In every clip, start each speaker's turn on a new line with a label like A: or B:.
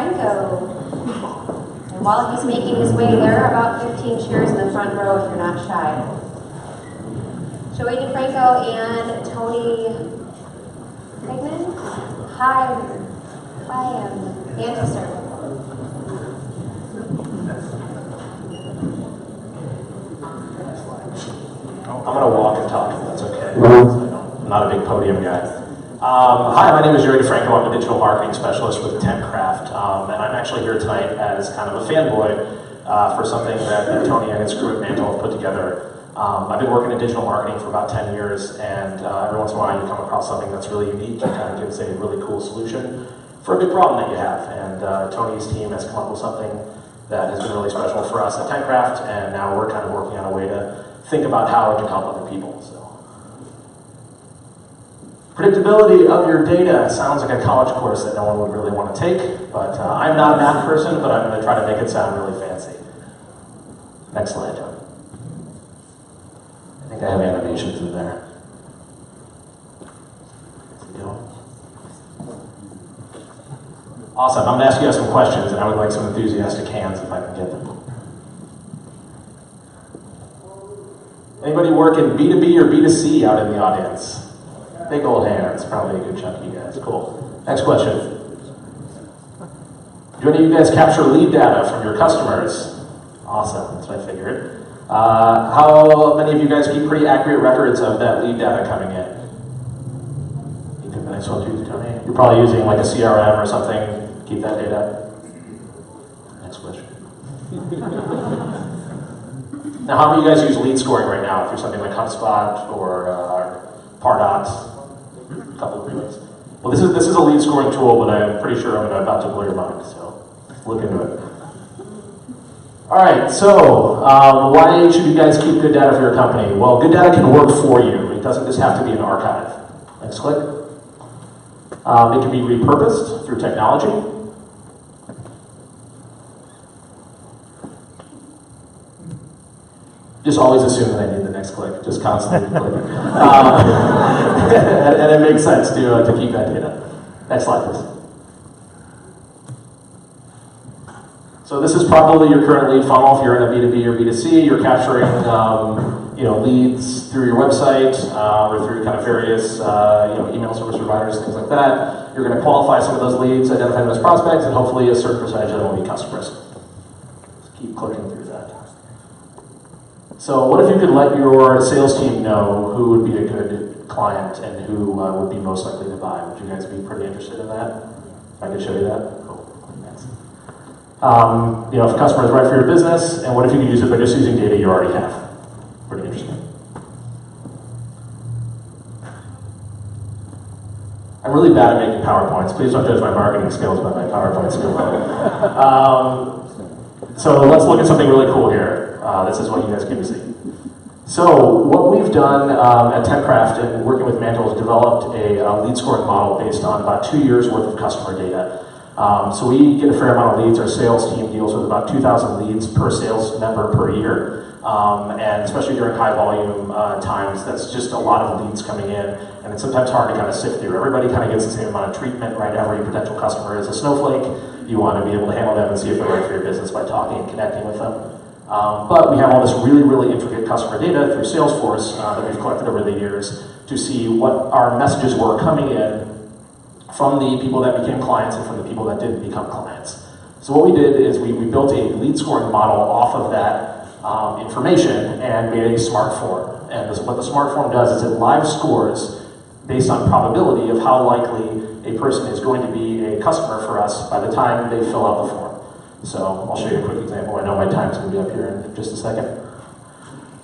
A: Franco. And while he's making his way there, about 15 chairs in the front row if you're not shy. Joey DeFranco and Tony Hegman. Hi, Mantle, sir.
B: I'm going to walk and talk, if that's okay. I'm not a big podium guy. Hi, my name is Joey DeFranco. I'm a digital marketing specialist with TechCraft, and I'm actually here tonight as kind of a fanboy for something that Tony and his crew at Mantle have put together. I've been working in digital marketing for about 10 years, and every once in a while you come across something that's really unique and kind of gives a really cool solution for a big problem that you have. And Tony's team has come up with something that has been really special for us at TechCraft, and now we're kind of working on a way to think about how it can help other people. So, predictability of your data sounds like a college course that no one would really want to take, but I'm not a math person, but I'm going to try to make it sound really fancy. Next slide, John. I think I have animations in there. Awesome. I'm going to ask you guys some questions, and I would like some enthusiastic hands if I can get them. Anybody work in B2B or B2C out in the audience? Big old hands, probably a good chunk of you guys. Cool. Next question. Do any of you guys capture lead data from your customers? Awesome, that's what I figured. How many of you guys keep pretty accurate records of that lead data coming in? You took the next one too, Tony? You're probably using like a CRM or something to keep that data. Next question. Now, how many of you guys use lead scoring right now through something like HubSpot or Pardot? A couple of things. Well, this is a lead scoring tool, but I'm pretty sure I'm about to blow your mind, so look into it. All right, so why should you guys keep good data for your company? Well, good data can work for you. It doesn't just have to be an archive. Next click. It can be repurposed through technology. Just always assume that I need the next click, just constantly clicking. And it makes sense to keep that data. Next slide, please. So this is probably your current lead funnel. If you're in a B2B or B2C, you're capturing leads through your website or through kind of various email service providers, things like that. You're going to qualify some of those leads, identify them as prospects, and hopefully a certain percentage of them will be customers. Just keep clicking through that. So what if you could let your sales team know who would be a good client and who would be most likely to buy? Would you guys be pretty interested in that? If I could show you that? Cool. Thanks. If a customer is right for your business, and what if you could use it by just using data you already have? Pretty interesting. I'm really bad at making PowerPoints. Please don't judge my marketing skills by my PowerPoint skill level. So let's look at something really cool here. This is what you guys get to see. So what we've done at TechCraft and working with Mantle is developed a lead scoring model based on about 2 years worth of customer data. So we get a fair amount of leads. Our sales team deals with about 2,000 leads per sales member per year. And especially during high volume times, that's just a lot of leads coming in. And it's sometimes hard to kind of sift through. Everybody kind of gets the same amount of treatment, right? Every potential customer is a snowflake. You want to be able to handle them and see if they're right for your business by talking and connecting with them. But we have all this really, really intricate customer data through Salesforce that we've collected over the years to see what our messages were coming in from the people that became clients and from the people that didn't become clients. So what we did is we built a lead scoring model off of that information and made a smart form. And what the smart form does is it live scores based on probability of how likely a person is going to be a customer for us by the time they fill out the form. So I'll show you a quick example. I know my time's going to be up here in just a second.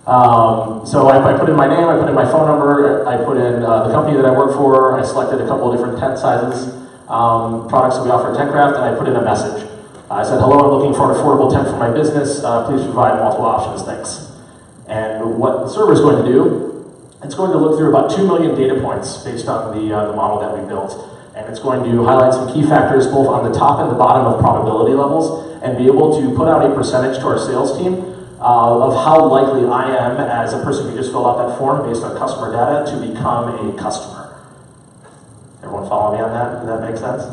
B: So I put in my name, I put in my phone number, I put in the company that I work for, I selected a couple of different tent sizes, products that we offer at TechCraft, and I put in a message. I said, hello, I'm looking for an affordable tent for my business. Please provide multiple options, thanks. And what the server is going to do, it's going to look through about 2 million data points based on the model that we built. And it's going to highlight some key factors both on the top and the bottom of probability levels and be able to put out a percentage to our sales team of how likely I am as a person who just filled out that form based on customer data to become a customer. Everyone follow me on that? Does that make sense?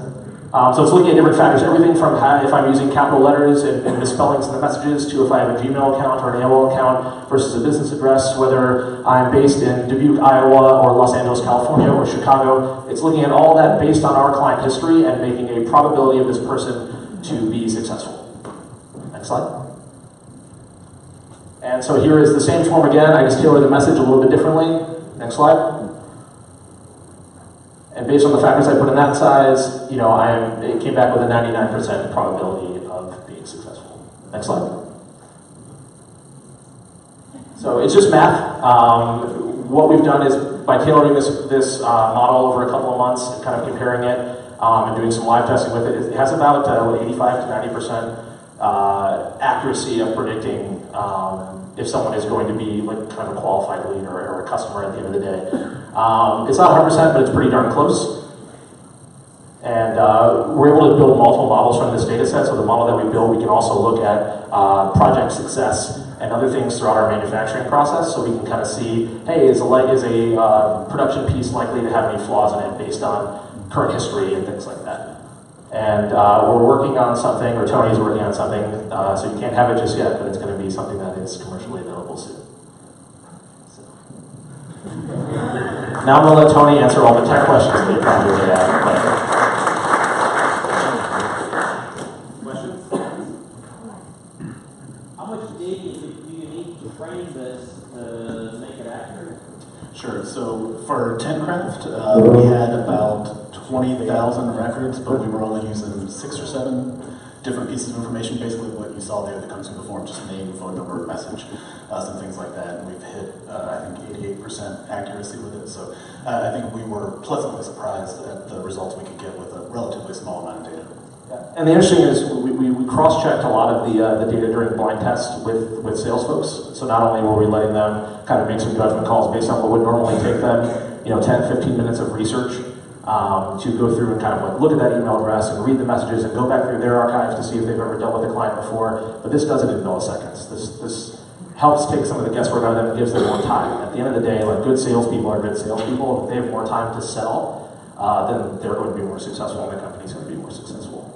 B: So it's looking at different factors, everything from if I'm using capital letters and misspellings in the messages to if I have a Gmail account or an AOL account versus a business address, whether I'm based in Dubuque, Iowa, or Los Angeles, California, or Chicago. It's looking at all that based on our client history and making a probability of this person to be successful. Next slide. And so here is the same form again. I just tailor the message a little bit differently. Next slide. And based on the factors I put in that size, it came back with a 99% probability of being successful. Next slide. So it's just math. What we've done is by tailoring this model over a couple of months and kind of comparing it and doing some live testing with it, it has about 85 to 90% accuracy of predicting if someone is going to be like kind of a qualified lead or a customer at the end of the day. It's not 100%, but it's pretty darn close. And we're able to build multiple models from this data set. So the model that we build, we can also look at project success and other things throughout our manufacturing process. So we can kind of see, hey, is a production piece likely to have any flaws in it based on current history and things like that. And we're working on something, or Tony's working on something, so you can't have it just yet, but it's going to be something that is commercially available soon. So. Now I'm going to let Tony answer all the tech questions that you probably would have.
C: Questions? How much data do you need to train this to make it accurate?
D: Sure. So for Tencraft, we had about 20,000 records, but we were only using 6 or 7 different pieces of information. Basically, what you saw there that comes through the form, just name, phone number, message, some things like that. And we've hit, I think, 88% accuracy with it. So I think we were pleasantly surprised at the results we could get with a relatively small amount of data.
B: Yeah. And the interesting is we cross-checked a lot of the data during blind tests with sales folks. So not only were we letting them kind of make some judgment calls based on what would normally take them, 10, 15 minutes of research to go through and kind of like look at that email address and read the messages and go back through their archives to see if they've ever dealt with a client before. But this does it in milliseconds. This helps take some of the guesswork out of them and gives them more time. At the end of the day, like good salespeople are good salespeople. If they have more time to sell, then they're going to be more successful and the company's going to be more successful.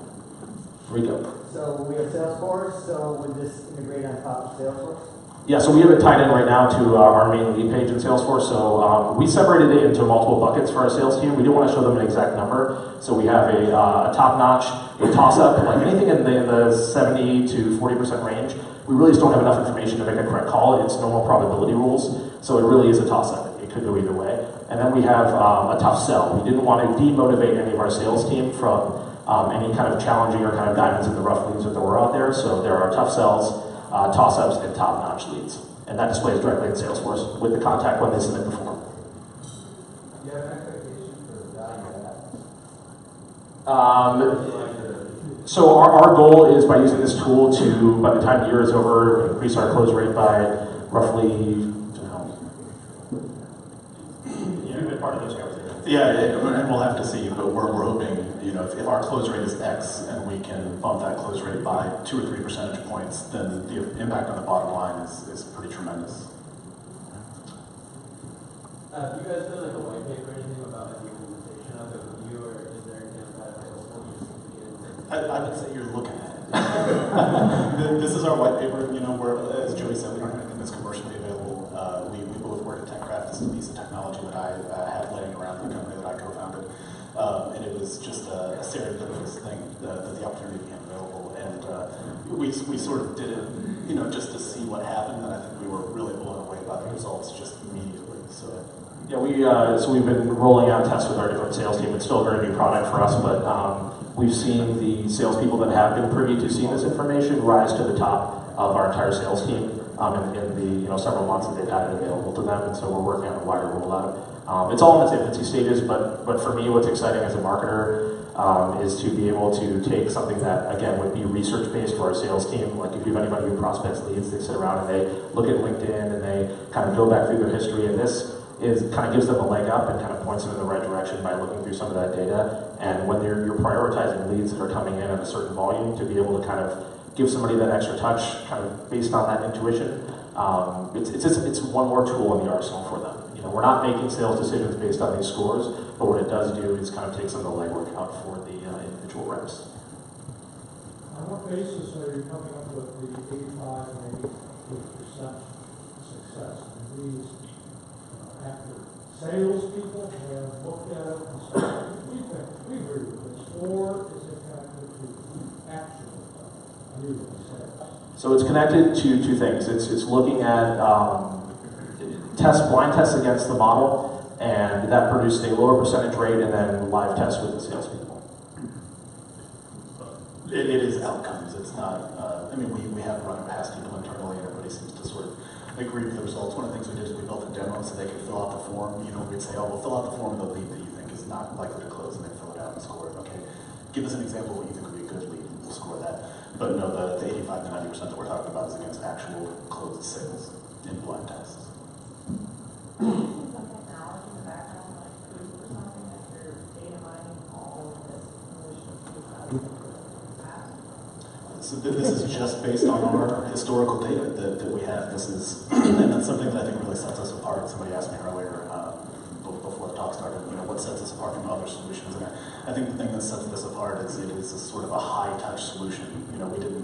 B: Rico.
E: So we have Salesforce, so would this integrate on top of Salesforce?
B: Yeah, so we have it tied in right now to our main lead page in Salesforce. So we separated it into multiple buckets for our sales team. We didn't want to show them an exact number. So we have a top-notch, a toss-up, like anything in the 70 to 40% range. We really just don't have enough information to make a correct call. It's normal probability rules. So it really is a toss-up. It could go either way. And then we have a tough sell. We didn't want to demotivate any of our sales team from any kind of challenging or kind of diamonds in the rough leads that were out there. So there are tough sells, toss-ups, and top-notch leads. And that displays directly in Salesforce with the contact when they submit the form.
E: Do you have an expectation for the value of that?
B: So our goal is by using this tool to, by the time the year is over, increase our close rate by roughly, you've been part of those conversations.
D: Yeah, and we'll have to see, but we're hoping, if our close rate is X and we can bump that close rate by 2 or 3 percentage points, then the impact on the bottom line is pretty tremendous.
C: Have you guys done like a white paper or anything about the implementation of it with you, or is there anything that
D: I would say you're looking at it. This is our white paper, where, as Joey said, we don't have anything that's commercially available. We both work at Tencraft. This is a piece of technology that I had laying around the company that I co-founded. And it was just a serendipitous thing that the opportunity became available. And we sort of did it, just to see what happened. And I think we were really blown away by the results just immediately. So.
B: Yeah, we've been rolling out tests with our different sales team. It's still a very new product for us, but we've seen the salespeople that have been privy to seeing this information rise to the top of our entire sales team in the several months that they've had it available to them, and so we're working on a wider rollout. It's all in its infancy stages, but for me, what's exciting as a marketer is to be able to take something that, again, would be research-based for our sales team. Like if you have anybody who prospects leads, they sit around and they look at LinkedIn and they kind of go back through their history, and this kind of gives them a leg up and kind of points them in the right direction by looking through some of that data. And when you're prioritizing leads that are coming in at a certain volume, to be able to kind of give somebody that extra touch, kind of based on that intuition, it's one more tool in the arsenal for them. we're not making sales decisions based on these scores, but what it does do is kind of take some of the legwork out for the individual reps.
F: On what basis are you coming up with the 85 and 88% success? And these, after salespeople have looked at it and said, we agree with this, or is it connected to actual new sales?
B: So it's connected to two things. It's looking at blind tests against the model, and that produced a lower percentage rate, and then live tests with the salespeople.
D: It is outcomes. It's not, I mean, we have run it past people internally, and everybody seems to sort of agree with the results. One of the things we did is we built a demo so they could fill out the form. We'd say, oh, well, fill out the form of the lead that you think is not likely to close, and they fill it out and score it. Okay, give us an example of what you think would be a good lead, and we'll score that. But no, the 85 to 90% that we're talking about is against actual closed sales in blind tests. So this is just based on our historical data that we have. This is, and that's something that I think really sets us apart. Somebody asked me earlier before the talk started, what sets us apart from other solutions? And I think the thing that sets this apart is it is a sort of a high-touch solution.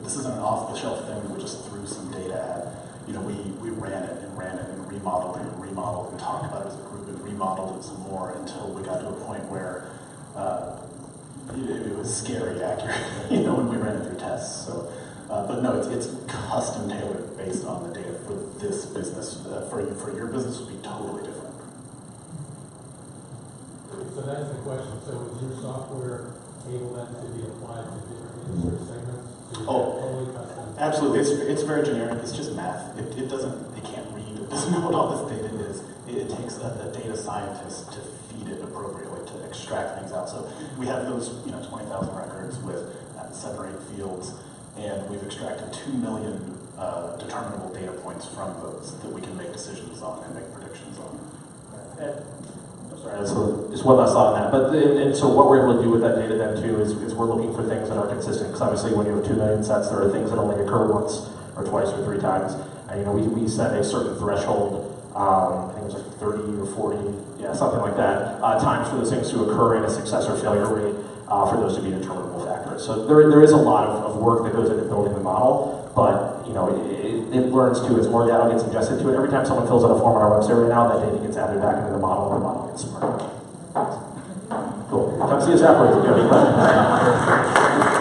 D: This isn't an off-the-shelf thing that we just threw some data at. We ran it and remodeled it and talked about it as a group and remodeled it some more until we got to a point where it was scary accurate, when we ran it through tests. So, but no, it's custom tailored based on the data for this business. For your business would be totally different.
F: So that's the question. So is your software able then to be applied to different industry segments? Totally custom?
D: Absolutely. It's very generic. It's just math. It can't read. It doesn't know what all this data is. It takes a data scientist to feed it appropriately, to extract things out. So we have those 20,000 records with 7 or 8 fields, and we've extracted 2 million determinable data points from those that we can make decisions on and make predictions on.
B: Sorry, so just one last thought on that. But and so what we're able to do with that data then too is we're looking for things that are consistent. Because obviously when you have 2 million sets, there are things that only occur once or twice or 3 times. And we set a certain threshold. I think it was like 30 or 40, something like that, times for those things to occur in a success or failure rate for those to be determinable factors. So there is a lot of work that goes into building the model, but it learns too as more data gets ingested to it. Every time someone fills out a form on our website right now, that data gets added back into the model, and the model gets smarter. Cool. Come see us afterwards if you have any questions.